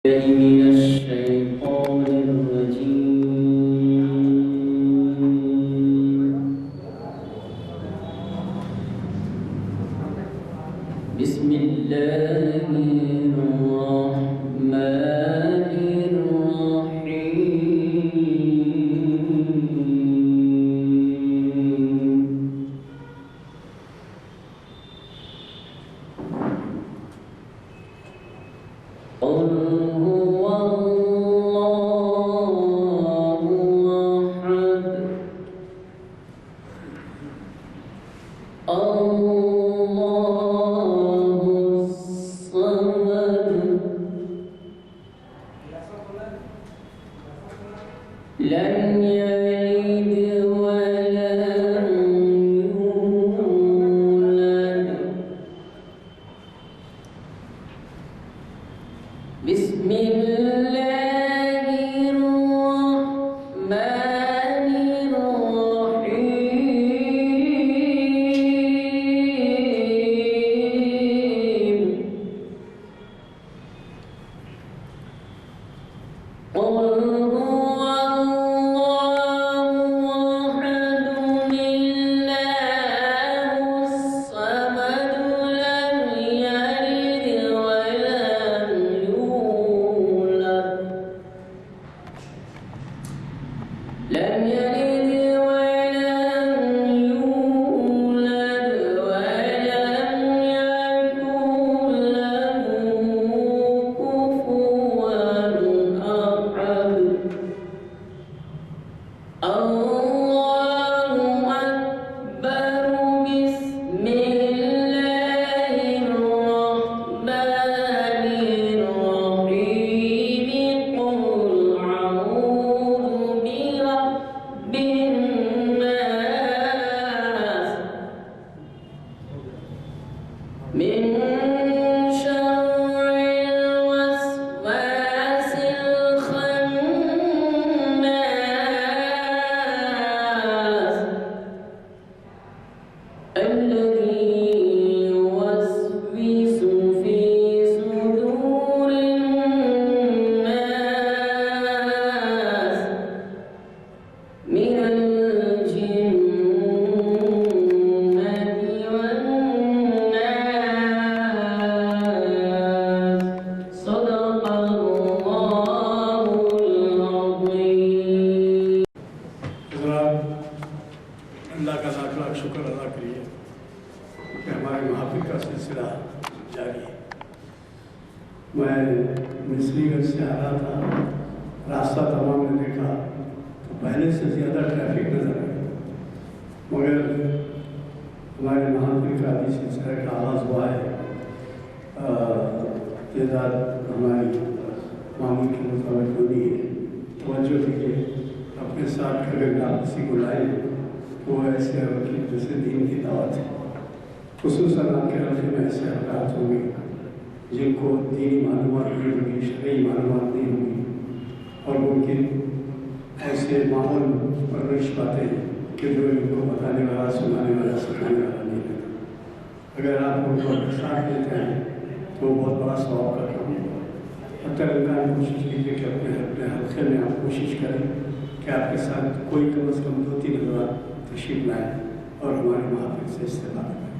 من الشيطان الرجيم. بسم الله الرحمن الرحيم. قل هو الله أحد الله الصمد لم يلد ولم يولد. بسم الله الرحمن الرحيم. قل هو الله أحد الله الصمد لم يلد ولم يولد. لم يلد ولم يولد ولم يكن له كفوا أحد. الله أكبر. بسم الله الرحمن الرحيم. قل أعوذ برب الناس من شر الوسواس الخناس الذي يوسوس في صدور الناس من الجنة والناس. صدق الله العظيم. حضرات، اللہ کا لاکھ لاکھ شکر ادا کریے کہ ہمارے محافل کا سلسلہ جاری ہے. میں مصری گنج سے آ رہا تھا، راستہ تمام نے دیکھا تو پہلے سے زیادہ ٹریفک نظر آئی، مگر ہمارے محافل کا بھی سلسلہ کا آغاز ہوا ہے. تعداد ہماری معمول کی مطابق نہیں ہے. توجہ دیجیے، اپنے ساتھ اگر آپ کسی کو لائیں تو وہ ایسے رکھیں جیسے دین کی دعوت ہے. خصوصاً آپ کے علاقے میں ایسے حالات ہوں گے جن کو دینی معلومات نہیں ہوگی، شرعی معلومات نہیں ہوگی، اور ممکن ایسے ماحول پرورش پاتے ہیں کہ جو ان کو بتانے والا، سنانے والا، سکھانے والا نہیں رہتا. اگر آپ ان کو ساتھ دیتے ہیں تو وہ بہت بڑا ثواب کا کام ہے. حتیٰ امکان کوشش کیجیے کہ اپنے حلقے میں آپ کوشش کریں کہ آپ کے ساتھ کوئی کم از کم 2-3 حضرات تشریف لائیں اور ہمارے محافل سے استفادہ کریں.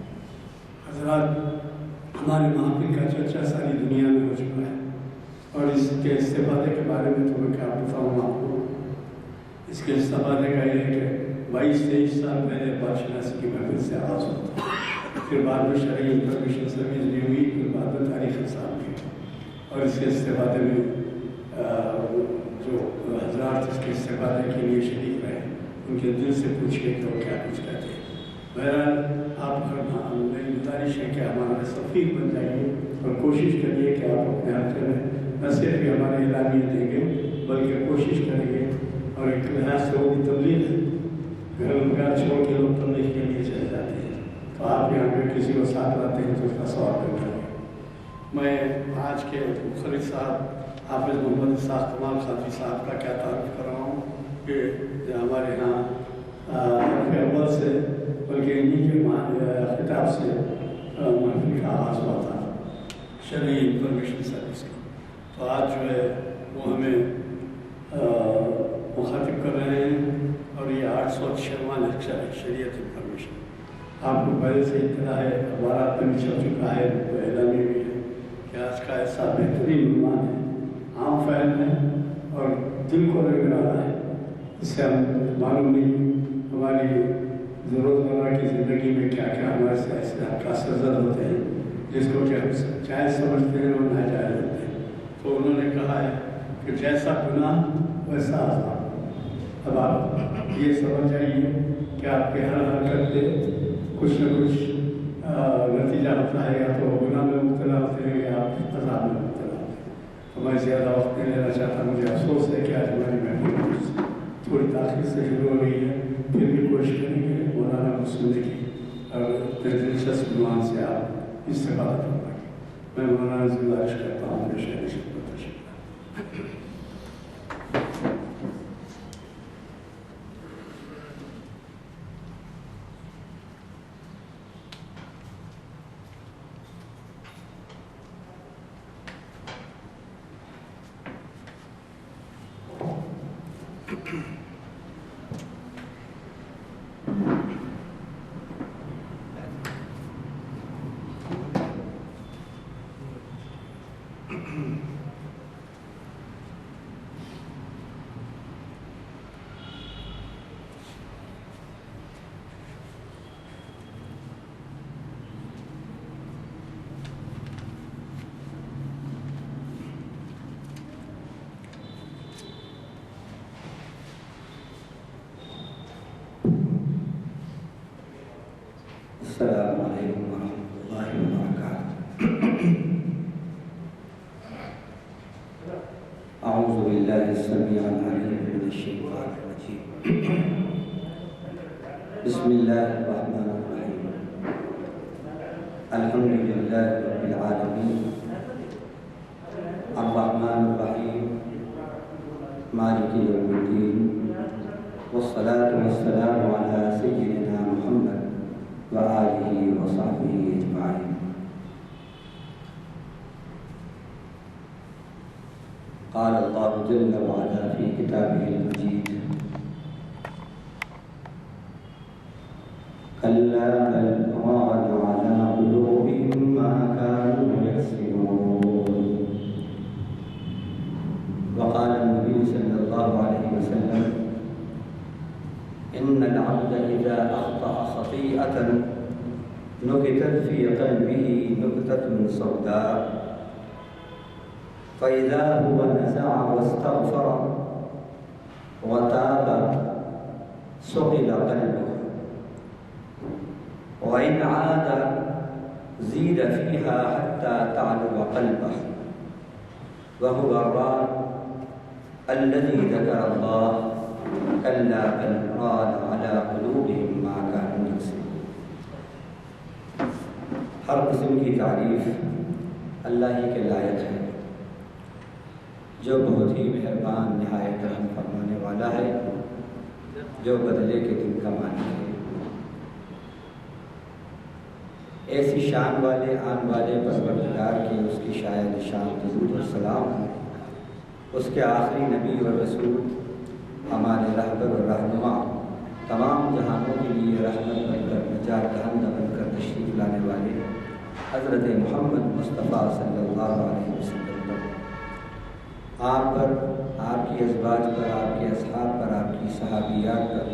حضرات، ہمارے محافل کا چرچا ساری دنیا میں ہو چکا ہے، اور اس کے استفادے کے بارے میں تو میں کیا بتاؤں آپ کو. اس کے استفادے کا یہ ہے کہ 22-23 سال پہلے بادشاہی کی محفل سے آغاز ہوتا، پھر بعد میں شرعی انفارمیشن سروس بھی ہوئی، پھر بعد میں تاریخ حساب کی، اور اس کے استفادے میں جو حضرات اس کے استفادے کے لیے شریک رہے ان کے دل سے پوچھئے کہ وہ کیا کچھ کہتے ہیں. بہرحال آپ میری گزارش ہے کہ ہمارا سفیر بن جائیے اور کوشش کریے کہ آپ اپنے حلقے میں نہ صرف ہمارے اعلامیہ دیں گے بلکہ کوشش کریں گے. اور ایک لحاظ سے وہ بھی تبلیغ ہے، گھر مکان چھوڑ کے لوگ تبلیغ کے لیے چلے جاتے ہیں، تو آپ یہاں پہ کسی کو ساتھ لاتے ہیں تو اس کا ثواب ملتا ہے. میں آج کے مخلص صاحب حافظ محمد اسحاق کمال خاطری صاحب کا کیا تعارف کر رہا ہوں کہ ہمارے ہاں اول سے بلکہ انہی کے خطاب سے محفل کا آغاز ہوا تھا شرعی انفارمیشن سروس کا. تو تو آج جو ہے وہ ہمیں مخاطب کر رہے ہیں، اور یہ 806واں لیکچر ہے شریعت انفارمیشن۔ آپ کو پہلے سے اطلاع ہے، اخبارات میں بھی چل چکا ہے، تو اعلامی بھی ہے کہ آج کا ایسا بہترین عنوان ہے، عام فہم ہے اور دل کو رنگ رہا ہے۔ اس سے ہم معلوم نہیں ہماری روزمرہ کی زندگی میں کیا کیا ہمارے سے ایسے احساس ہوتے ہیں جس کو کہ ہم جائز سمجھتے ہیں اور ناجائز ہوتے ہیں۔ تو انہوں نے کہا ہے کہ جیسا گناہ ویسا عذاب۔ اب آپ یہ سمجھ جائیے کہ آپ کے ہر حرکت پہ کچھ نہ کچھ نتیجہ ہوتا ہے، یا تو گناہ میں مبتلا ہوتے ہیں یا آپ عذاب میں مبتلا ہوتے ہیں۔ تو میں زیادہ وقت نہیں لینا چاہتا، مجھے افسوس ہے کہ آج ہماری محفل تھوڑی تاخیر سے شروع ہو رہی ہے، پھر بھی کوشش کریں گے مولانا کو سننے کی اور دلچسپ عنوان سے آپ استفادہ فرمائیں۔ میں مولانا سے گزارش کرتا ہوں کہ شہر شکر تشریف۔ السلام علیکم ورحمۃ اللہ وبرکاتہ۔ اعوذ باللہ السمیع العلیم من الشیطان الرجیم، بسم اللہ الرحمن الرحیم، الحمد للہ رب العالمین، الرحمن الرحیم، مالک یوم الدین، والصلاة والسلام علی سیدنا محمد وآلہ وصحبہ اجمعین۔ قال اللہ جل وعلا فی کتابہ المجید، کلا بل ران علی قلوبہم ما كانوا یکسبون۔ وقال النبی صلی اللہ علیہ وسلم، ان العبد اذا اخطأ خطيئة نكتت في قلبه نكتة سوداء فإذا هو نزع واستغفر وتاب سقل قلبه، وإن عاد زيد فيها حتى تعلو قلبه، وهو الران الذي ذكر الله كلا بل ران على قلوبهم ما كانوا يكسبون۔ ہر قسم کی تعریف اللہ ہی کے لائق ہے، جو بہت ہی مہربان نہایت رحم فرمانے والا ہے، جو بدلے کے دن کا مالک ہے۔ ایسی شان والے آن والے پروردگار کی، اس کی شاید شان درود و سلام، اس کے آخری نبی اور رسول، ہمارے رہبر اور رہنما، تمام جہانوں کے لیے رحمت بن کر، نجات دہندہ بن کر تشریف لانے والے حضرت محمد مصطفیٰ صلی اللہ علیہ وسلم پر، آپ پر، آپ کی ازواج پر، آپ کے اصحاب پر، آپ کی صحابیات پر،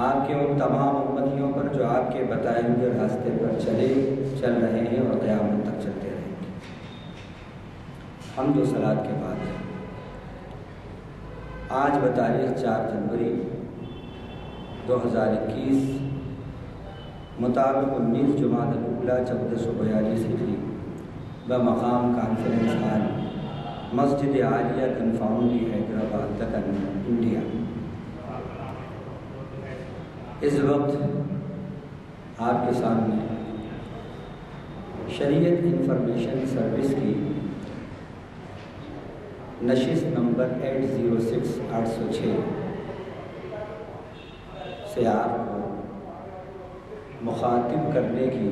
آپ کے ان تمام امتیوں پر جو آپ کے بتائے ہوئے راستے پر چل رہے ہیں اور قیامت تک چلتے رہیں گے۔ حمد و صلات کے بعد آج بتاریخ 4 جنوری 2021 مطابق 19 جمادی الاولیٰ 1442 ہجری بمقام کانفرنس ہال مسجد عالیہ کنفاؤنڈی حیدرآباد دکن انڈیا۔ اس وقت آپ کے سامنے شریعت انفارمیشن سروس کی نشست نمبر 806 سے آپ کو مخاطب کرنے کی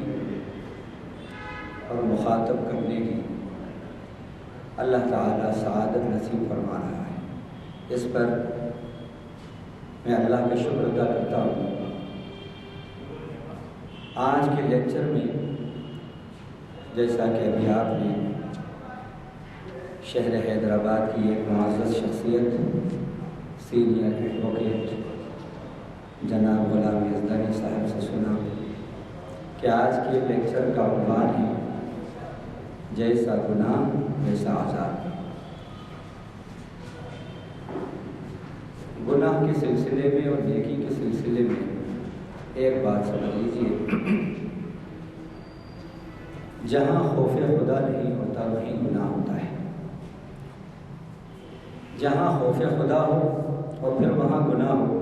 اور مخاطب کرنے کی اللہ تعالیٰ سعادت نصیب فرما رہا ہے۔ اس پر میں اللہ کا شکر ادا کرتا ہوں۔ آج کے لیکچر میں جیسا کہ ابھی آپ نے شہر حیدرآباد کی ایک معزز شخصیت سینئر ایڈوکیٹ جناب غلام یزدانی صاحب سے سنا کہ آج کے لیکچر کا عنوان ہے جیسا گناہ ویسا عذاب۔ گناہ کے سلسلے میں اور نیکی کے سلسلے میں ایک بات سمجھ لیجیے، جہاں خوف خدا نہیں ہوتا وہیں گناہ ہوتا ہے۔ جہاں خوف خدا ہو اور پھر وہاں گناہ ہو،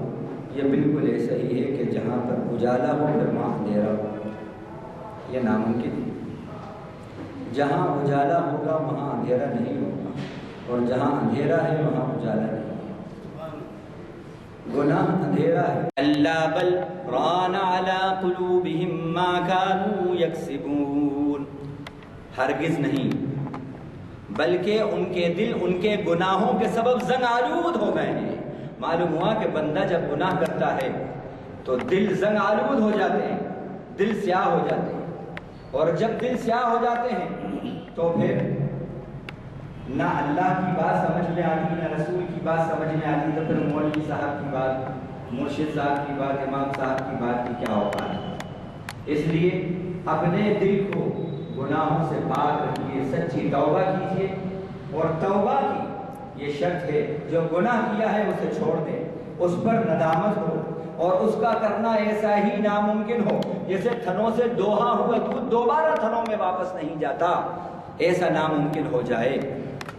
یہ بالکل ایسا ہی ہے کہ جہاں پر اجالا ہو پھر وہاں اندھیرا ہو، یہ ناممکن ہے۔ جہاں اجالا ہوگا وہاں اندھیرا نہیں ہوگا، اور جہاں اندھیرا ہے وہاں اجالا نہیں ہوگا۔ گناہ اندھیرا ہے۔ اللہ بل ران علی قلوبہم ما کانوا یکسبون، ہرگز نہیں بلکہ ان کے دل ان کے گناہوں کے سبب زنگ آلود ہو گئے ہیں۔ معلوم ہوا کہ بندہ جب گناہ کرتا ہے تو دل زنگ آلود ہو جاتے ہیں، دل سیاہ ہو جاتے ہیں، اور جب دل سیاہ ہو جاتے ہیں تو پھر نہ اللہ کی بات سمجھ میں آتی، نہ رسول کی بات سمجھ میں آتی، تو پھر مولوی صاحب کی بات، مرشد صاحب کی بات، امام صاحب کی بات کی کیا اوقات ہے۔ اس لیے اپنے دل کو گناہوں سے پاک رکھیے، سچی توبہ کیجیے، اور توبہ کی یہ شرط ہے جو گناہ کیا ہے اسے چھوڑ دیں، اس پر ندامت ہو، اور اس کا کرنا ایسا ہی ناممکن ہو جیسے تھنوں سے دوہا ہوا دودھ دوبارہ تھنوں میں واپس نہیں جاتا، ایسا ناممکن ہو جائے۔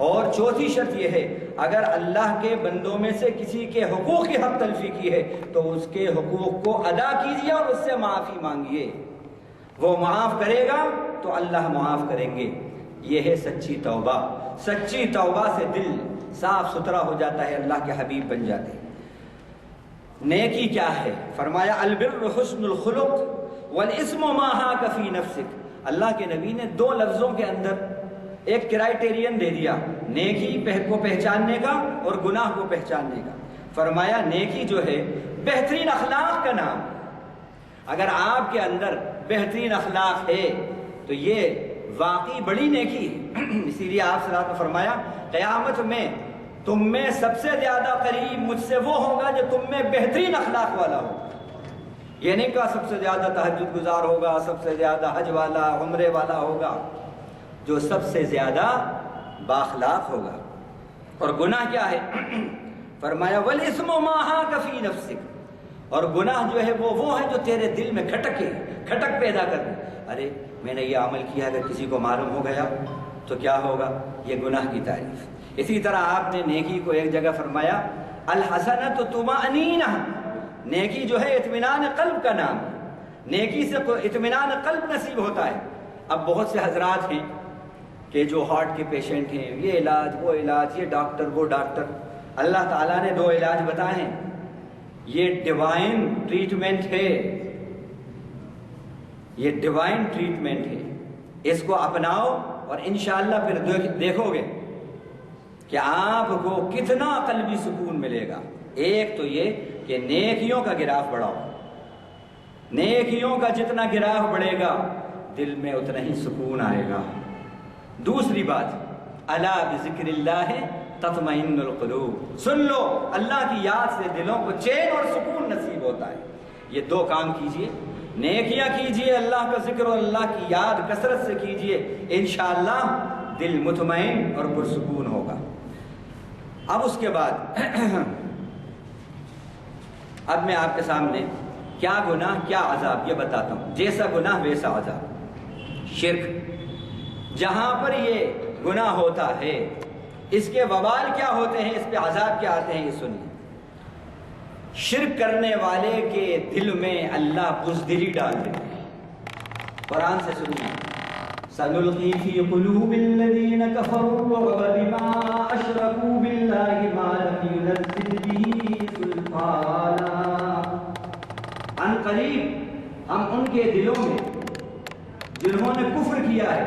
اور چوتھی شرط یہ ہے، اگر اللہ کے بندوں میں سے کسی کے حقوق کی حق تلفی کی ہے تو اس کے حقوق کو ادا کیجیے اور اس سے معافی مانگیے، وہ معاف کرے گا تو اللہ معاف کریں گے۔ یہ ہے سچی توبہ۔ سچی توبہ سے دل صاف ستھرا ہو جاتا ہے، اللہ کے حبیب بن جاتے ہیں۔ نیکی کیا ہے؟ فرمایا البر حسن الخلق والاسم ما حاک فی نفسک۔ اللہ کے نبی نے دو لفظوں کے اندر ایک کرائٹیرین دے دیا، نیکی کو پہچاننے کا اور گناہ کو پہچاننے کا۔ فرمایا نیکی جو ہے بہترین اخلاق کا نام، اگر آپ کے اندر بہترین اخلاق ہے تو یہ واقعی بڑی نیکی ہے۔ اسی لیے آپ صلی اللہ علیہ وسلم نے فرمایا قیامت میں تم میں سب سے زیادہ قریب مجھ سے وہ ہوگا جو تم میں بہترین اخلاق والا ہو۔ یہ نہیں کہا سب سے زیادہ تہجد گزار ہوگا، سب سے زیادہ حج والا، عمرے والا ہوگا، جو سب سے زیادہ باخلاق ہوگا۔ اور گناہ کیا ہے؟ فرمایا والاسم ما حاک فی نفسک، اور گناہ جو ہے وہ ہے جو تیرے دل میں کھٹک پیدا کر دے۔ ارے میں نے یہ عمل کیا، اگر کسی کو معلوم ہو گیا تو کیا ہوگا؟ یہ گناہ کی تعریف۔ اسی طرح آپ نے نیکی کو ایک جگہ فرمایا الحسنۃ طمأنینہ، نیکی جو ہے اطمینان قلب کا نام، نیکی سے اطمینان قلب نصیب ہوتا ہے۔ اب بہت سے حضرات ہیں کہ جو ہارٹ کے پیشنٹ ہیں، یہ علاج وہ علاج، یہ ڈاکٹر وہ ڈاکٹر۔ اللہ تعالیٰ نے دو علاج بتائے ہیں، یہ ڈیوائن ٹریٹمنٹ ہے، یہ ڈیوائن ٹریٹمنٹ ہے، اس کو اپناؤ اور انشاءاللہ پھر دیکھو گے کہ آپ کو کتنا قلبی سکون ملے گا۔ ایک تو یہ کہ نیکیوں کا گراف بڑھاؤ، نیکیوں کا جتنا گراف بڑھے گا دل میں اتنا ہی سکون آئے گا۔ دوسری بات الا بذکر اللہ تطمئن القلوب، سن لو اللہ کی یاد سے دلوں کو چین اور سکون نصیب ہوتا ہے۔ یہ دو کام کیجئے، نیکیاں کیجئے، اللہ کا ذکر اور اللہ کی یاد کثرت سے کیجئے، انشاءاللہ دل مطمئن اور پرسکون ہوگا۔ اب اس کے بعد اب میں آپ کے سامنے کیا گناہ کیا عذاب یہ بتاتا ہوں۔ جیسا گناہ ویسا عذاب۔ شرک، جہاں پر یہ گناہ ہوتا ہے اس کے وبال کیا ہوتے ہیں، اس پہ عذاب کیا آتے ہیں، یہ سنیے۔ شرک کرنے والے کے دل میں اللہ بزدلی ڈال دیتے ہیں۔ قرآن سے سنیے سَنُلْقِي فِي قُلُوبِ الَّذِينَ كَفَرُوا الرُّعْبَ بِمَا أَشْرَكُوا بِاللَّهِ مَا لَمْ يُنَزِّلْ بِهِ سُلْطَانًا۔ ان قریب ہم ان کے دلوں میں جنہوں نے کفر کیا ہے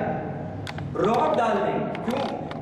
رعب ڈال دیں گے۔ کیوں؟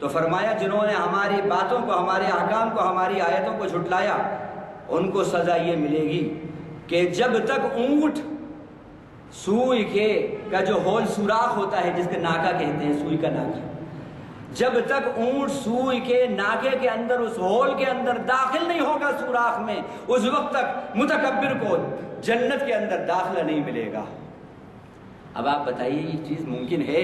تو فرمایا جنہوں نے ہماری باتوں کو، ہمارے احکام کو، ہماری آیتوں کو جھٹلایا ان کو سزا یہ ملے گی کہ جب تک اونٹ سوئی کے کا جو ہول سوراخ ہوتا ہے جس کے ناکا کہتے ہیں، سوئی کا ناکا، جب تک اونٹ سوئی کے ناکے کے اندر اس ہول کے اندر داخل نہیں ہوگا سوراخ میں، اس وقت تک متکبر کو جنت کے اندر داخلہ نہیں ملے گا۔ اب آپ بتائیے یہ چیز ممکن ہے؟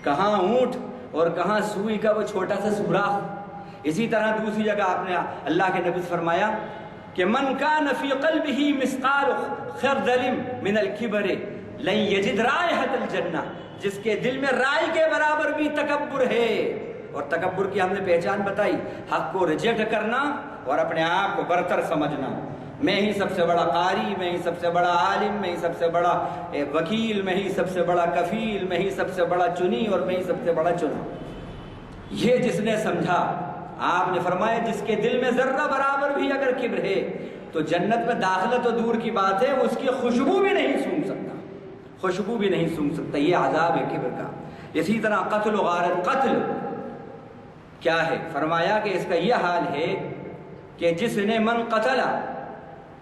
کہاں اونٹ اور کہاں سوئی کا وہ چھوٹا سا سوراخ۔ اسی طرح دوسری جگہ آپ نے اللہ کے نبی سے فرمایا کہ من کان فی قلبہ مثقال خردل من الکبر لن یجد رائحۃ الجنہ، جس کے دل میں رائی کے برابر بھی تکبر ہے، اور تکبر کی ہم نے پہچان بتائی، حق کو ریجیکٹ کرنا اور اپنے آپ کو برتر سمجھنا، میں ہی سب سے بڑا قاری، میں ہی سب سے بڑا عالم، میں ہی سب سے بڑا وکیل، میں ہی سب سے بڑا کفیل، میں ہی سب سے بڑا چنی اور میں ہی سب سے بڑا چنا۔ یہ جس نے سمجھا، آپ نے فرمایا جس کے دل میں ذرہ برابر بھی اگر کبر ہے تو جنت میں داخلہ تو دور کی بات ہے، اس کی خوشبو بھی نہیں سونگھ سکتا، خوشبو بھی نہیں سونگھ سکتا۔ یہ عذاب ہے کبر کا۔ اسی طرح قتل و غارت، قتل کیا ہے؟ فرمایا کہ اس کا یہ حال ہے کہ جس نے من قتل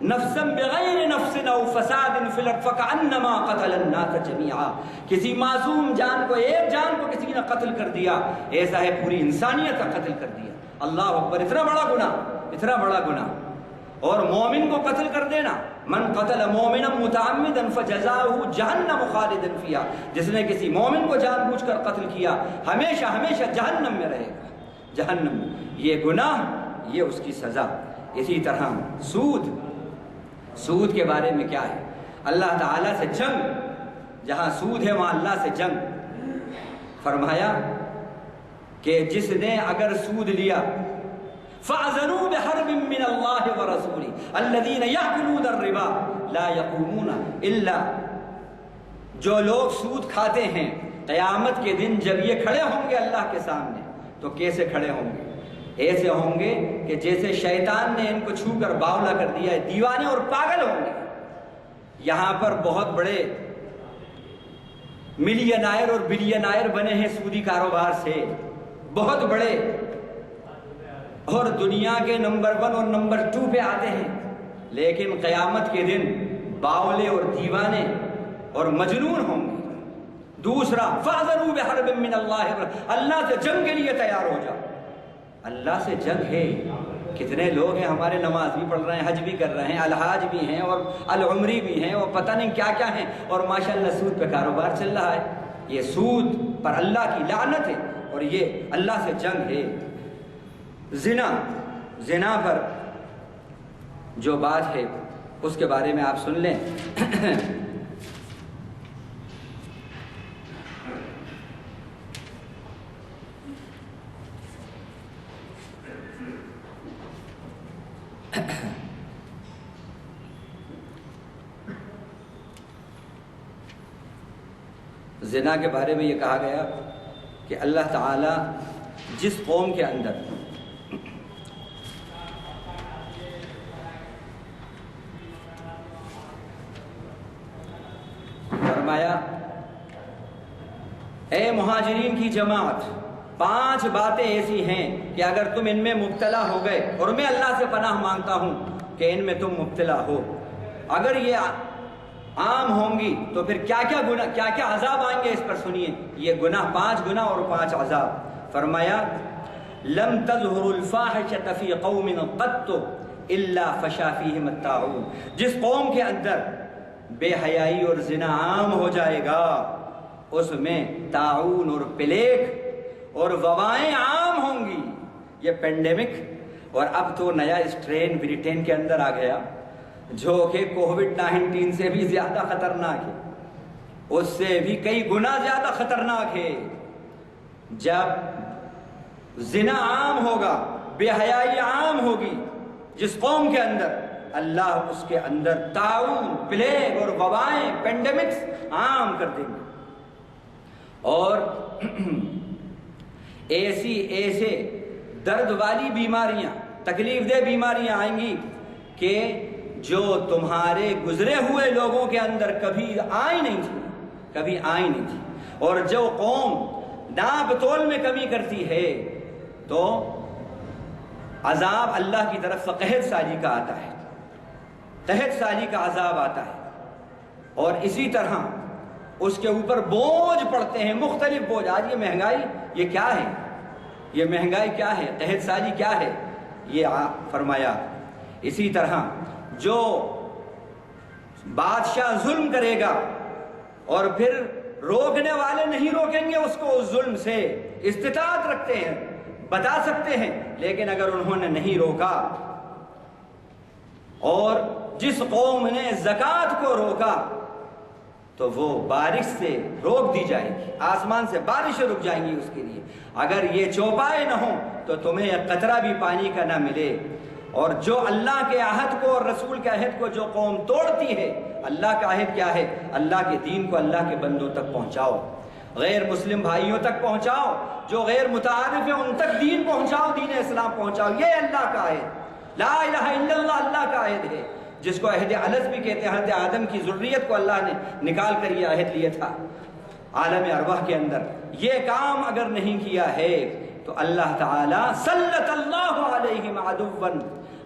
نفسا بغیر نفس او فساد فی الارض فکأنما قتل الناس جميعا، کسی معصوم جان کو، ایک جان کو کسی نے قتل کر دیا، ایسا ہے پوری انسانیت کا قتل کر دیا۔ اللہ اکبر، اتنا بڑا گناہ، اتنا بڑا گناہ۔ اور مومن کو قتل کر دینا، من قتل مومنا متعمدا فجزاؤہ جہنم خالدا فیہا، جس نے کسی مومن کو جان بوجھ کر قتل کیا ہمیشہ ہمیشہ جہنم میں رہے گا، جہنم میں۔ یہ گناہ، یہ اس کی سزا۔ اسی طرح سود، سود کے بارے میں کیا ہے؟ اللہ تعالیٰ سے جنگ، جہاں سود ہے وہاں اللہ سے جنگ۔ فرمایا کہ جس نے اگر سود لیا فَأَذَنُوا بِحَرْبٍ مِّنَ اللَّهِ وَرَسُولِهِ الَّذِينَ يَأْكُلُونَ الرِّبَا لَا يَقُومُونَ إِلَّا، جو لوگ سود کھاتے ہیں قیامت کے دن جب یہ کھڑے ہوں گے اللہ کے سامنے تو کیسے کھڑے ہوں گے؟ ایسے ہوں گے کہ جیسے شیطان نے ان کو چھو کر باولا کر دیا ہے، دیوانے اور پاگل ہوں گے۔ یہاں پر بہت بڑے ملینائر اور بلینائر بنے ہیں سودی کاروبار سے، بہت بڑے، اور دنیا کے نمبر 1 اور نمبر 2 پہ آتے ہیں، لیکن قیامت کے دن باولے اور دیوانے اور مجنون ہوں گے۔ دوسرا فَأَذَنُوا بِحَرْبٍ مِّنَ اللَّهِ، اللہ سے جنگ کے لیے تیار ہو جاؤ۔ اللہ سے جنگ ہے۔ کتنے لوگ ہیں ہمارے نماز بھی پڑھ رہے ہیں، حج بھی کر رہے ہیں، الحاج بھی ہیں اور العمری بھی ہیں اور پتہ نہیں کیا کیا ہیں، اور ماشاءاللہ سود پہ کاروبار چل رہا ہے۔ یہ سود پر اللہ کی لعنت ہے اور یہ اللہ سے جنگ ہے۔ زنا، زنا پر جو بات ہے اس کے بارے میں آپ سن لیں۔ زنا کے بارے میں یہ کہا گیا کہ اللہ تعالیٰ جس قوم کے اندر فرمایا اے مہاجرین کی جماعت، 5 باتیں ایسی ہیں کہ اگر تم ان میں مبتلا ہو گئے، اور میں اللہ سے پناہ مانگتا ہوں کہ ان میں تم مبتلا ہو، اگر یہ عام ہوں گی تو پھر کیا کیا گناہ، کیا کیا عذاب آئیں گے اس پر سنیے۔ یہ گناہ، 5 گناہ اور 5 عذاب۔ فرمایا لم تظہر الفاحشۃ فی قوم قط الا فشا فیہم الطاعون، جس قوم کے اندر بے حیائی اور زنا عام ہو جائے گا اس میں طاعون اور پلیگ اور وبائیں عام ہوں گی۔ یہ پینڈیمک، اور اب تو نیا اسٹرین بریٹین کے اندر آ گیا جو کہ کووڈ-19 سے بھی زیادہ خطرناک ہے، اس سے بھی کئی گنا زیادہ خطرناک ہے۔ جب زنا عام ہوگا، بے حیائی عام ہوگی جس قوم کے اندر، اللہ اس کے اندر طاعون، پلیگ اور وبائیں، پینڈیمکس عام کر دیں گے، اور ایسے درد والی بیماریاں، تکلیف دہ بیماریاں آئیں گی کہ جو تمہارے گزرے ہوئے لوگوں کے اندر کبھی آئی نہیں تھی، کبھی آئی نہیں تھی۔ اور جو قوم ناپ تول میں کمی کرتی ہے تو عذاب اللہ کی طرف سے قحط سالی کا آتا ہے، قحط سالی کا عذاب آتا ہے۔ اور اسی طرح اس کے اوپر بوجھ پڑتے ہیں، مختلف بوجھ۔ آج یہ مہنگائی یہ کیا ہے؟ یہ مہنگائی کیا ہے؟ قحط سالی کیا ہے؟ یہ فرمایا اسی طرح جو بادشاہ ظلم کرے گا اور پھر روکنے والے نہیں روکیں گے اس کو، اس ظلم سے استطاعت رکھتے ہیں، بتا سکتے ہیں، لیکن اگر انہوں نے نہیں روکا، اور جس قوم نے زکوٰۃ کو روکا تو وہ بارش سے روک دی جائے گی، آسمان سے بارشیں رک جائیں گی اس کے لیے۔ اگر یہ چوپائے نہ ہوں تو تمہیں ایک قطرہ بھی پانی کا نہ ملے۔ اور جو اللہ کے عہد کو اور رسول کے عہد کو جو قوم توڑتی ہے، اللہ کا عہد کیا ہے؟ اللہ کے دین کو اللہ کے بندوں تک پہنچاؤ، غیر مسلم بھائیوں تک پہنچاؤ، جو غیر متعارف ہیں ان تک دین پہنچاؤ، دین اسلام پہنچاؤ۔ یہ اللہ کا عہد، لا الہ الا اللہ کا عہد ہے، جس کو عہد الست بھی کہتے ہیں۔ حضرت آدم کی ذریت کو اللہ نے نکال کر یہ عہد لیا تھا عالم ارواح کے اندر۔ یہ کام اگر نہیں کیا ہے تو اللہ تعالی سلط اللہ علیہم عدوا،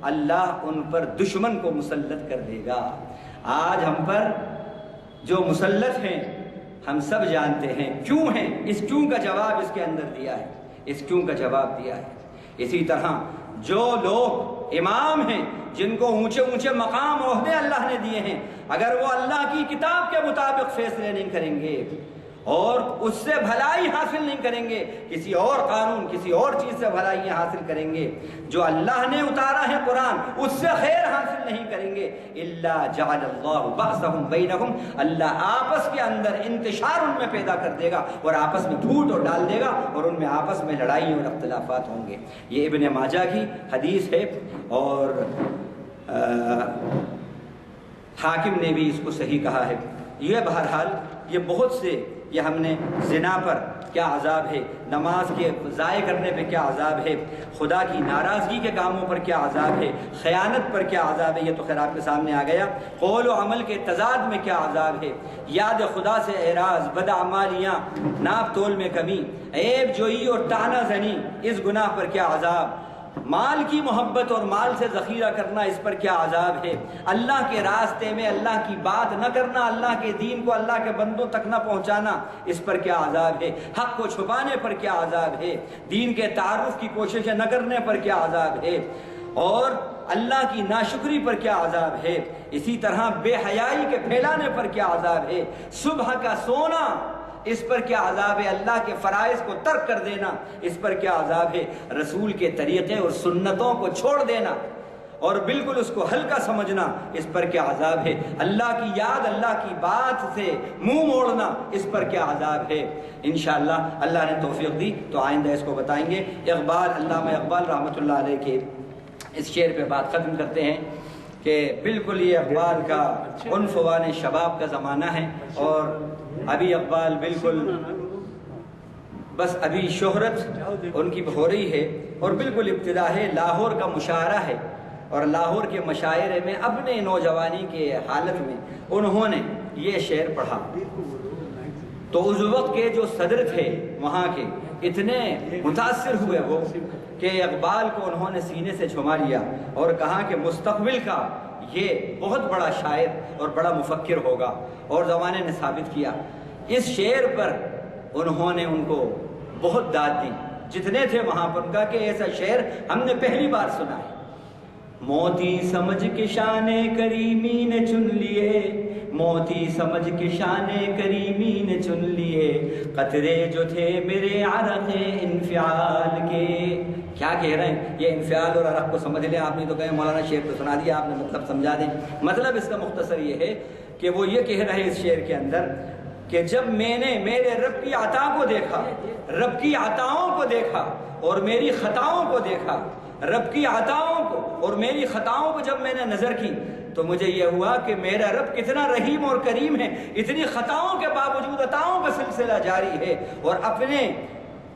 اللہ ان پر دشمن کو مسلط کر دے گا۔ آج ہم پر جو مسلط ہیں ہم سب جانتے ہیں کیوں ہیں، اس کیوں کا جواب اس کے اندر دیا ہے، اس کیوں کا جواب دیا ہے۔ اسی طرح جو لوگ امام ہیں جن کو اونچے اونچے مقام عہدے اللہ نے دیے ہیں، اگر وہ اللہ کی کتاب کے مطابق فیصلے نہیں کریں گے اور اس سے بھلائی حاصل نہیں کریں گے، کسی اور قانون کسی اور چیز سے بھلائیاں حاصل کریں گے، جو اللہ نے اتارا ہے قرآن اس سے خیر حاصل نہیں کریں گے، الا جعل اللہ بأسهم بینہم، اللہ آپس کے اندر انتشار ان میں پیدا کر دے گا اور آپس میں پھوٹ اور ڈال دے گا اور ان میں آپس میں لڑائی اور اختلافات ہوں گے۔ یہ ابن ماجہ کی حدیث ہے اور حاکم نے بھی اس کو صحیح کہا ہے۔ یہ بہرحال یہ بہت سے، یہ ہم نے زنا پر کیا عذاب ہے، نماز کے ضائع کرنے پہ کیا عذاب ہے، خدا کی ناراضگی کے کاموں پر کیا عذاب ہے، خیانت پر کیا عذاب ہے، یہ تو خیر آپ کے سامنے آ گیا۔ قول و عمل کے تضاد میں کیا عذاب ہے، یاد خدا سے اعراض، بدعمالیاں، ناپ تول میں کمی، عیب جوئی اور طعنہ زنی، اس گناہ پر کیا عذاب، مال کی محبت اور مال سے ذخیرہ کرنا، اس پر کیا عذاب ہے، اللہ کے راستے میں اللہ کی بات نہ کرنا، اللہ کے دین کو اللہ کے بندوں تک نہ پہنچانا، اس پر کیا عذاب ہے، حق کو چھپانے پر کیا عذاب ہے، دین کے تعارف کی کوششیں نہ کرنے پر کیا عذاب ہے، اور اللہ کی ناشکری پر کیا عذاب ہے، اسی طرح بے حیائی کے پھیلانے پر کیا عذاب ہے، صبح کا سونا اس پر کیا عذاب ہے، اللہ کے فرائض کو ترک کر دینا اس پر کیا عذاب ہے، رسول کے طریقے اور سنتوں کو چھوڑ دینا اور بالکل اس کو ہلکا سمجھنا اس پر کیا عذاب ہے، اللہ کی یاد، اللہ کی بات سے منہ موڑنا اس پر کیا عذاب ہے۔ انشاءاللہ اللہ نے توفیق دی تو آئندہ اس کو بتائیں گے۔ اقبال، علامہ اقبال رحمۃ اللہ علیہ کے اس شعر پہ بات ختم کرتے ہیں کہ بالکل یہ اقبال کا عنفوان شباب کا زمانہ ہے، اور ابھی اقبال بالکل بس ابھی شہرت ان کی ہو رہی ہے اور بالکل ابتدا ہے، لاہور کا مشاعرہ ہے، اور لاہور کے مشاعرے میں اپنے نوجوانی کے حالت میں انہوں نے یہ شعر پڑھا تو اس وقت کے جو صدر تھے وہاں کے اتنے متاثر ہوئے وہ کہ اقبال کو انہوں نے سینے سے جھما لیا اور کہا کہ مستقبل کا یہ بہت بڑا شاعر اور بڑا مفکر ہوگا، اور زمانے نے ثابت کیا۔ اس شعر پر انہوں نے ان کو بہت داد دی، جتنے تھے وہاں پر، کہا کہ ایسا شعر ہم نے پہلی بار سنا ہے۔ موتی سمجھ کے شان کریمی نے چن لیے، موتی سمجھ کے شان کریمی نے چن لیے، قطرے جو تھے میرے عرق انفعال کے۔ کیا کہہ رہے ہیں؟ یہ انفعال اور عرق کو سمجھ لیں، آپ نے تو کہے مولانا شعر کو سنا دیا، آپ نے مطلب سمجھا دیں۔ مطلب اس کا مختصر یہ ہے کہ وہ یہ کہہ رہے ہیں اس شعر کے اندر کہ جب میں نے میرے رب کی عطا کو دیکھا، رب کی عطاؤں کو دیکھا اور میری خطاؤں کو دیکھا، رب کی عطاؤں کو اور میری خطاؤں کو جب میں نے نظر کی تو مجھے یہ ہوا کہ میرا رب کتنا رحیم اور کریم ہے، اتنی خطاؤں کے باوجود عطاؤں کا سلسلہ جاری ہے، اور